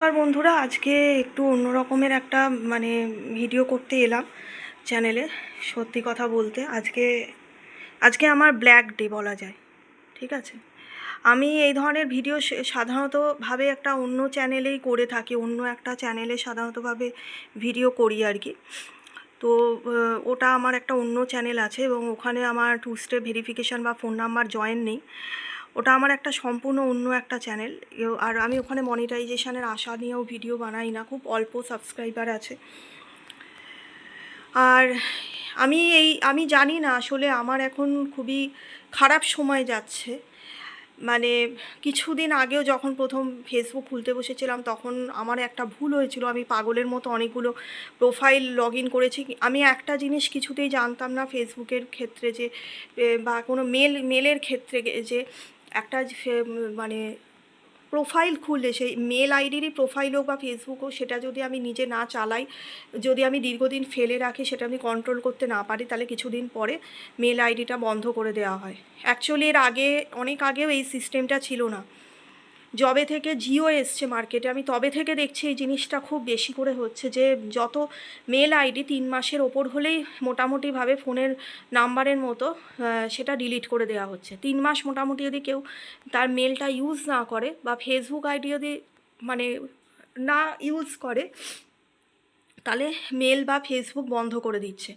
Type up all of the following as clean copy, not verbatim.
আর বন্ধুরা, আজকে একটু অন্য রকমের একটা ভিডিও করতে এলাম চ্যানেলে। সত্যি কথা বলতে আজকে আজকে আমার ব্ল্যাক ডে বলা যায়। ঠিক আছে, আমি এই ধরনের ভিডিও সাধারণতভাবে একটা অন্য চ্যানেলেই করে থাকি, অন্য একটা চ্যানেলে সাধারণতভাবে ভিডিও করি আর কি। তো ওটা আমার একটা অন্য চ্যানেল আছে এবং ওখানে আমার 2 স্টেপ ভেরিফিকেশান বা ফোন নাম্বার জয়েন নেই। ওটা আমার একটা সম্পূর্ণ অন্য একটা চ্যানেল। আর আমি ওখানে মনিটাইজেশনের আশা নিয়েও ভিডিও বানাই না, খুব অল্প সাবস্ক্রাইবার আছে। আর আমি জানি না, আসলে আমার এখন খুবই খারাপ সময় যাচ্ছে। মানে কিছুদিন আগেও যখন প্রথম ফেসবুক খুলতে বসেছিলাম, তখন আমার একটা ভুল হয়েছিল। আমি পাগলের মতো অনেকগুলো প্রোফাইল লগ ইন করেছি। আমি একটা জিনিস কিছুতেই জানতাম না ফেসবুকের ক্ষেত্রে, যে বা কোনো মেলের ক্ষেত্রে, যে একটা মানে প্রোফাইল খুললে সেই মেল আইডিরই প্রোফাইল হোক বা ফেসবুক হোক, সেটা যদি আমি নিজে না চালাই, যদি আমি দীর্ঘদিন ফেলে রাখি, সেটা আমি কন্ট্রোল করতে না পারি, তাহলে কিছুদিন পরে মেল আইডিটা বন্ধ করে দেওয়া হয়। অ্যাকচুয়ালি এর আগে, অনেক আগেও এই সিস্টেমটা ছিল না। যবে থেকে জিও এসছে মার্কেটে, আমি তবে থেকে দেখছি এই জিনিসটা খুব বেশি করে হচ্ছে, যে যত মেল আইডি 3 মাসের ওপর হলেই মোটামুটিভাবে ফোনের নাম্বারের মতো সেটা ডিলিট করে দেওয়া হচ্ছে। 3 মাস মোটামুটি যদি কেউ তার মেলটা ইউজ না করে, বা ফেসবুক আইডি যদি মানে না ইউজ করে, তাহলে মেল বা ফেসবুক বন্ধ করে দিচ্ছে।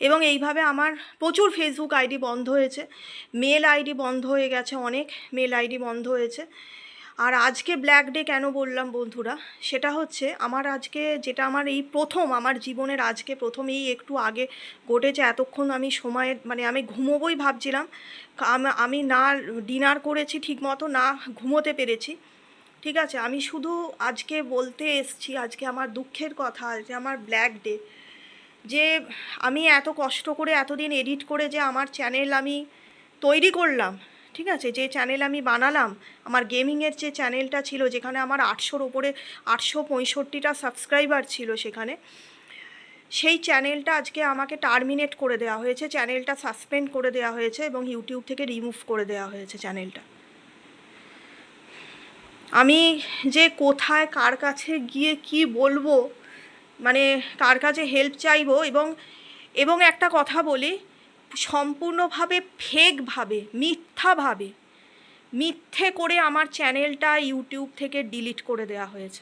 এবং এইভাবে আমার প্রচুর ফেসবুক আইডি বন্ধ হয়েছে, মেল আইডি বন্ধ হয়ে গেছে, অনেক মেল আইডি বন্ধ হয়েছে। আর আজকে ব্ল্যাক ডে কেন বললাম বন্ধুরা, সেটা হচ্ছে আমার আজকে, যেটা আমার এই প্রথম, আমার জীবনের আজকে প্রথম, এই একটু আগে ঘটেছে। এতক্ষণ আমি আমি ঘুমোবই ভাবছিলাম। আমি না ডিনার করেছি ঠিক মতো, না ঘুমোতে পেরেছি। ঠিক আছে, আমি শুধু আজকে বলতে এসছি, আজকে আমার দুঃখের কথা, যে আমার ব্ল্যাক ডে। যে আমি এত কষ্ট করে এতদিন এডিট করে যে আমার চ্যানেল আমি তৈরি করলাম, ঠিক আছে, যে চ্যানেল আমি বানালাম, আমার গেমিংয়ের যে চ্যানেলটা ছিল, যেখানে আমার 800-র ওপরে 865টা সাবস্ক্রাইবার ছিল, সেখানে সেই চ্যানেলটা আজকে আমাকে টার্মিনেট করে দেওয়া হয়েছে, চ্যানেলটা সাসপেন্ড করে দেওয়া হয়েছে এবং ইউটিউব থেকে রিমুভ করে দেওয়া হয়েছে চ্যানেলটা। আমি যে কোথায় কার কাছে গিয়ে কি বলবো, কার কাছে হেল্প চাইবো, এবং এবং একটা কথা বলি, সম্পূর্ণভাবে ফেকভাবে, মিথ্যে করে আমার চ্যানেলটা ইউটিউব থেকে ডিলিট করে দেওয়া হয়েছে।